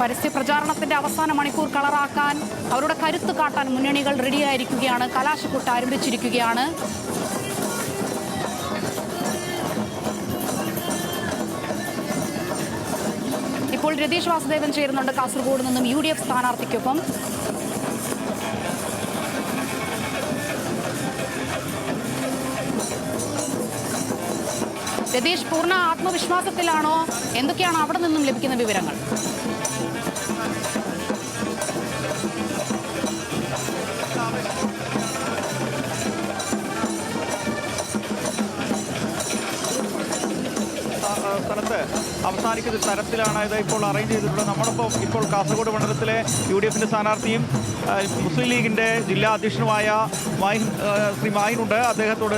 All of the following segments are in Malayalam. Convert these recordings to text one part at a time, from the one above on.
പരസ്യ പ്രചാരണത്തിന്റെ അവസാന മണിക്കൂർ കളറാക്കാൻ അവരുടെ കരുത്ത് കാട്ടാൻ മുന്നണികൾ റെഡിയായിരിക്കുകയാണ്. കലാശക്കൊട്ട് ആരംഭിച്ചിരിക്കുകയാണ്. ഇപ്പോൾ രതീഷ് വാസുദേവൻ ചേരുന്നുണ്ട് കാസർഗോഡ് നിന്നും UDF സ്ഥാനാർത്ഥിക്കൊപ്പം. രതീഷ്, പൂർണ്ണ ആത്മവിശ്വാസത്തിലാണോ? എന്തൊക്കെയാണ് അവിടെ നിന്നും ലഭിക്കുന്ന വിവരങ്ങൾ? സ്ഥലത്ത് അവസാനിക്കുന്ന തരത്തിലാണ് ഇത് ഇപ്പോൾ അറേഞ്ച് ചെയ്തിട്ടുള്ളത്. നമ്മളിപ്പോൾ ഇപ്പോൾ കാസർഗോഡ് മണ്ഡലത്തിലെ UDFിൻ്റെ സ്ഥാനാർത്ഥിയും മുസ്ലിം ലീഗിൻ്റെ ജില്ലാ അധ്യക്ഷനുമായ ശ്രീ മാഹിനുണ്ട്. അദ്ദേഹത്തോട്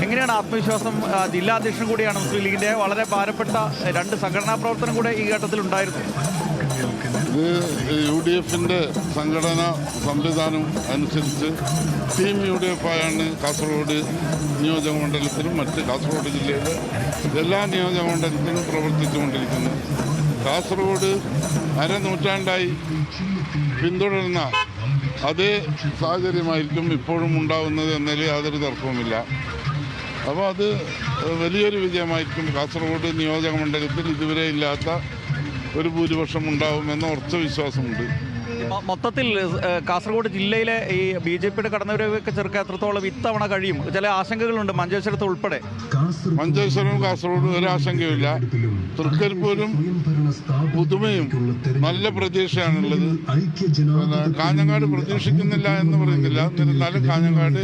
എങ്ങനെയാണ് ആത്മവിശ്വാസം? ജില്ലാ അധ്യക്ഷൻ കൂടിയാണ് മുസ്ലിം ലീഗിൻ്റെ. വളരെ ഭാരപ്പെട്ട രണ്ട് സംഘടനാ പ്രവർത്തനം കൂടെ ഈ ഘട്ടത്തിൽ ഉണ്ടായിരുന്നു. ഇത് UDFിൻ്റെ സംഘടനാ സംവിധാനം അനുസരിച്ച് ടീം UDF ആയാണ് കാസർഗോഡ് നിയോജക മണ്ഡലത്തിലും മറ്റ് കാസർഗോഡ് ജില്ലയിലെ എല്ലാ നിയോജക മണ്ഡലത്തിലും പ്രവർത്തിച്ചുകൊണ്ടിരിക്കുന്നത്. കാസർഗോഡ് അരനൂറ്റാണ്ടായി പിന്തുടരുന്ന അതേ സാഹചര്യമായിരിക്കും ഇപ്പോഴും ഉണ്ടാവുന്നത് എന്നതിൽ യാതൊരു തർക്കവുമില്ല. അപ്പോൾ അത് വലിയൊരു വിജയമായിരിക്കും. കാസർഗോഡ് നിയോജക മണ്ഡലത്തിൽ ഇതുവരെ ഇല്ലാത്ത ഒരു ഭൂരിപക്ഷം ഉണ്ടാവുമെന്ന ഉറച്ച വിശ്വാസമുണ്ട്. മൊത്തത്തിൽ കാസർഗോഡ് ജില്ലയിലെ ഈ BJPയുടെ കടന്നുവരവൊക്കെ ചെറുക്കാൻ എത്രത്തോളം ഇത്തവണ കഴിയും? ചില ആശങ്കകളുണ്ട് മഞ്ചേശ്വരത്ത് ഉൾപ്പെടെ. മഞ്ചേശ്വരവും കാസർഗോഡും ഒരാശങ്കയുമില്ല. തൃക്കരിപ്പൂരും പുതുമയും നല്ല പ്രതീക്ഷയാണുള്ളത്. കാഞ്ഞങ്ങാട് പ്രതീക്ഷിക്കുന്നില്ല എന്ന് പറയുന്നില്ല. എന്നിരുന്നാലും കാഞ്ഞങ്ങാട്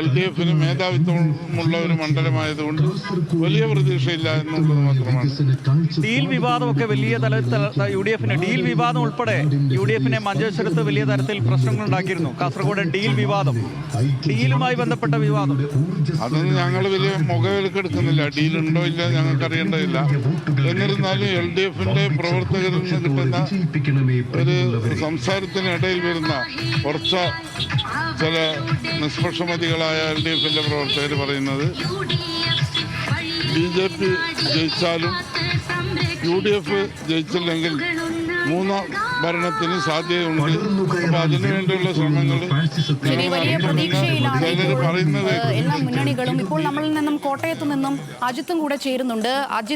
LDFന് മേധാവിത്വമുള്ള ഒരു മണ്ഡലമായതുകൊണ്ട് വലിയ പ്രതീക്ഷയില്ല എന്നുള്ളത് മാത്രമാണ്. ഡീൽ വിവാദമൊക്കെ വലിയ തലത്തിൽ UDFന് ഡീൽ വിവാദം ഉൾപ്പെടെ UDFിനെ മഞ്ചേശ്വരത്ത് വലിയ തരത്തിൽ പ്രശ്നങ്ങൾ ഉണ്ടാക്കിയിരുന്നു. കാസർഗോഡ് ഡീൽ വിവാദം, ഡീലുമായി ബന്ധപ്പെട്ട വിവാദം, അതൊന്നും ഞങ്ങൾ വലിയ മുഖവിലക്കെടുക്കുന്നില്ല. ഡീലുണ്ടോ ഇല്ല ഞങ്ങൾക്കറിയേണ്ടതില്ല. എന്നിരുന്നാലും LDFിന്റെ പ്രവർത്തകരിൽ നിന്ന് കിട്ടുന്ന ഒരു സംസാരത്തിനിടയിൽ വരുന്ന കുറച്ച് ചില നിഷ്പക്ഷമതികളായ LDFിന്റെ പ്രവർത്തകർ പറയുന്നത് BJP ജയിച്ചാലും UDF ജയിച്ചില്ലെങ്കിൽ മൂന്നാം ഭരണത്തിന് സാധ്യതയുണ്ട്. അപ്പൊ അതിനുവേണ്ടിയുള്ള ശ്രമങ്ങൾ വലിയ പ്രതീക്ഷയിലാണ് പറയുന്നത് എല്ലാ മുന്നണികളും. ഇപ്പോൾ നമ്മളിൽ നിന്നും കോട്ടയത്ത് നിന്നും അജിത്തും കൂടെ ചേരുന്നുണ്ട്. അജിത്ത്,